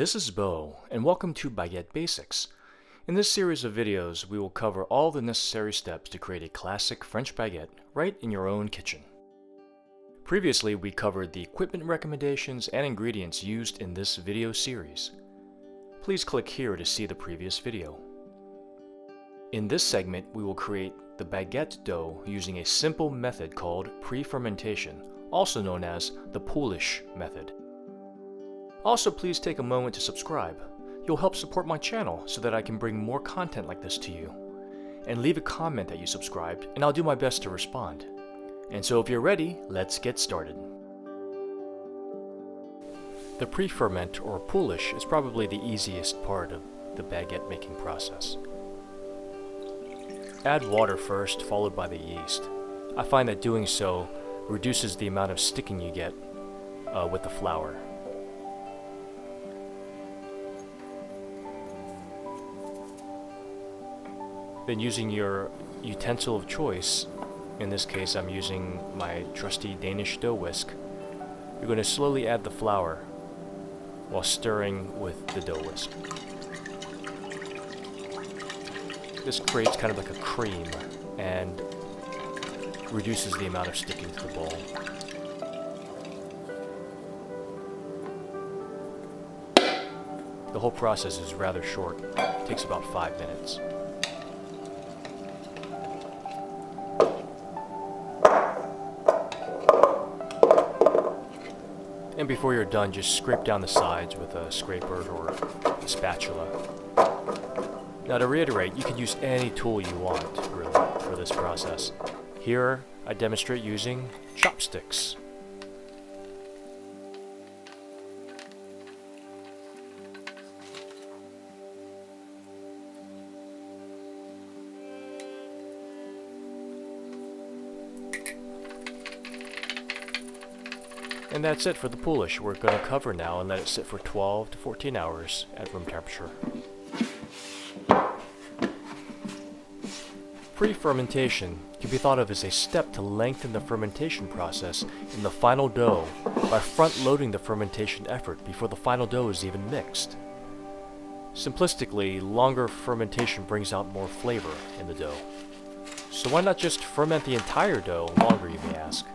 This is Bo, and welcome to Baguette Basics. In this series of videos, we will cover all the necessary steps to create a classic French baguette right in your own kitchen. Previously, we covered the equipment recommendations and ingredients used in this video series. Please click here to see the previous video. In this segment, we will create the baguette dough using a simple method called pre-fermentation, also known as the Poolish method. Also, please take a moment to subscribe. You'll help support my channel so that I can bring more content like this to you. And leave a comment that you subscribed, and I'll do my best to respond. And so if you're ready, let's get started. The pre-ferment, or Poolish, is probably the easiest part of the baguette making process. Add water first, followed by the yeast. I find that doing so reduces the amount of sticking you get with the flour. Then, using your utensil of choice, in this case I'm using my trusty Danish dough whisk, you're going to slowly add the flour while stirring with the dough whisk. This creates kind of like a cream and reduces the amount of sticking to the bowl. The whole process is rather short. It takes about 5 minutes. And before you're done, just scrape down the sides with a scraper or a spatula. Now, to reiterate, you can use any tool you want, really, for this process. Here, I demonstrate using chopsticks. And that's it for the Poolish. We're going to cover now and let it sit for 12 to 14 hours at room temperature. Pre-fermentation can be thought of as a step to lengthen the fermentation process in the final dough by front-loading the fermentation effort before the final dough is even mixed. Simplistically, longer fermentation brings out more flavor in the dough. So why not just ferment the entire dough longer, you may ask?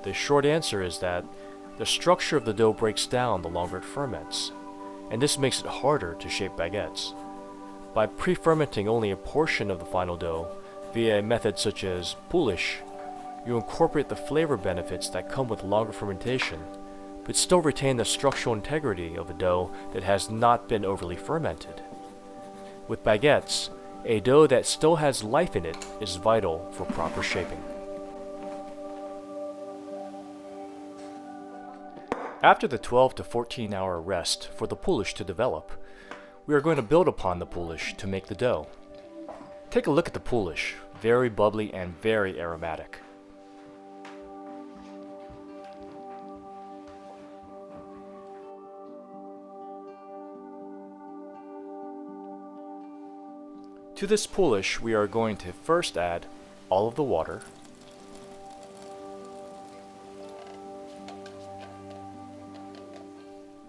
The short answer is that the structure of the dough breaks down the longer it ferments, and this makes it harder to shape baguettes. By pre-fermenting only a portion of the final dough via a method such as Poolish, you incorporate the flavor benefits that come with longer fermentation, but still retain the structural integrity of a dough that has not been overly fermented. With baguettes, a dough that still has life in it is vital for proper shaping. After the 12 to 14 hour rest for the Poolish to develop, we are going to build upon the Poolish to make the dough. Take a look at the Poolish, very bubbly and very aromatic. To this Poolish, we are going to first add all of the water,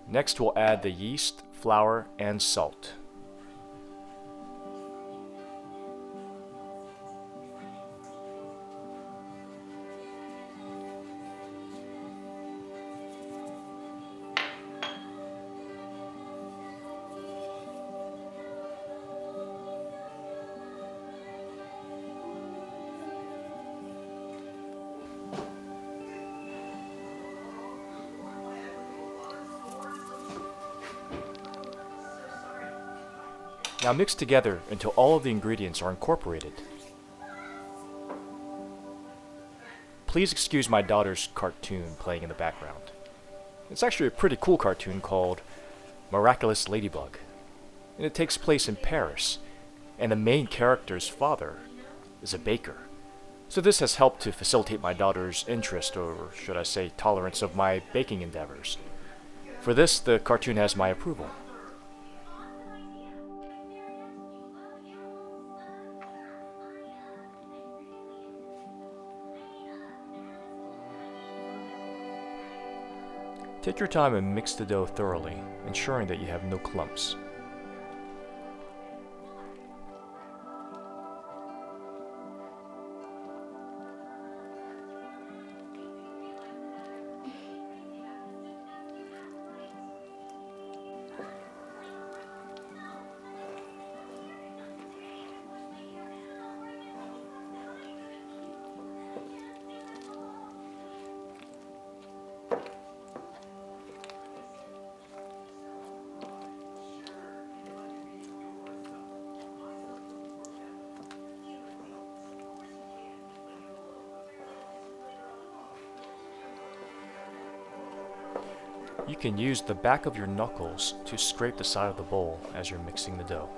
next we'll add the yeast, flour, and salt. Now mix together until all of the ingredients are incorporated. Please excuse my daughter's cartoon playing in the background. It's actually a pretty cool cartoon called Miraculous Ladybug, and it takes place in Paris, and the main character's father is a baker. So this has helped to facilitate my daughter's interest, or should I say tolerance, of my baking endeavors. For this, the cartoon has my approval. Take your time and mix the dough thoroughly, ensuring that you have no clumps. You can use the back of your knuckles to scrape the side of the bowl as you're mixing the dough.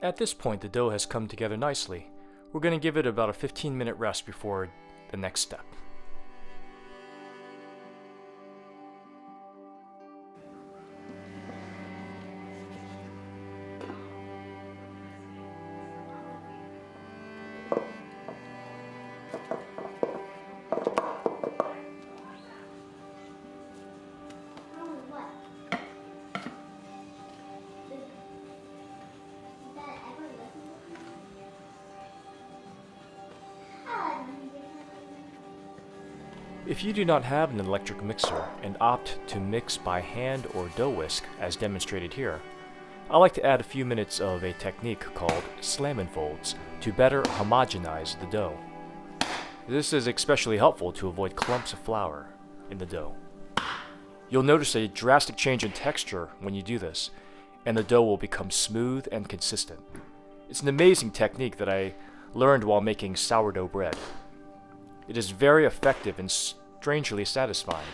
At this point, the dough has come together nicely. We're going to give it about a 15-minute rest before the next step. If you do not have an electric mixer and opt to mix by hand or dough whisk, as demonstrated here, I like to add a few minutes of a technique called slam and folds to better homogenize the dough. This is especially helpful to avoid clumps of flour in the dough. You'll notice a drastic change in texture when you do this, and the dough will become smooth and consistent. It's an amazing technique that I learned while making sourdough bread. It is very effective and strangely satisfying.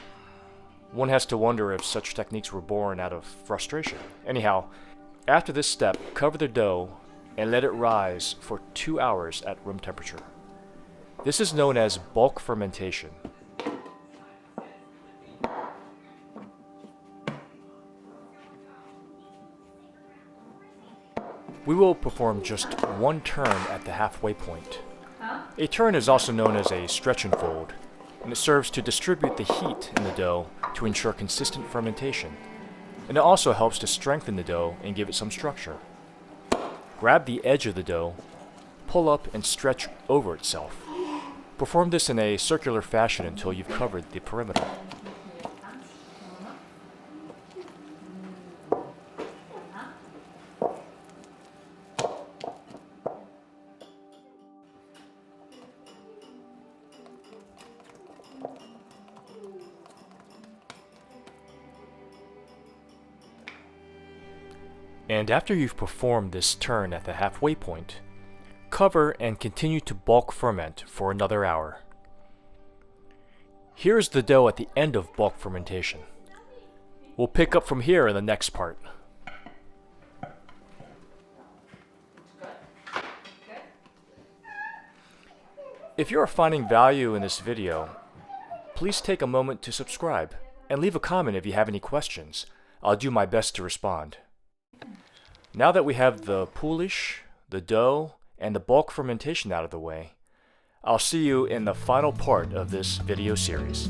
One has to wonder if such techniques were born out of frustration. Anyhow, after this step, cover the dough and let it rise for 2 hours at room temperature. This is known as bulk fermentation. We will perform just one turn at the halfway point. A turn is also known as a stretch and fold, and it serves to distribute the heat in the dough to ensure consistent fermentation. And it also helps to strengthen the dough and give it some structure. Grab the edge of the dough, pull up and stretch over itself. Perform this in a circular fashion until you've covered the perimeter. And after you've performed this turn at the halfway point, cover and continue to bulk ferment for another hour. Here's the dough at the end of bulk fermentation. We'll pick up from here in the next part. If you are finding value in this video, please take a moment to subscribe and leave a comment if you have any questions. I'll do my best to respond. Now that we have the Poolish, the dough, and the bulk fermentation out of the way, I'll see you in the final part of this video series.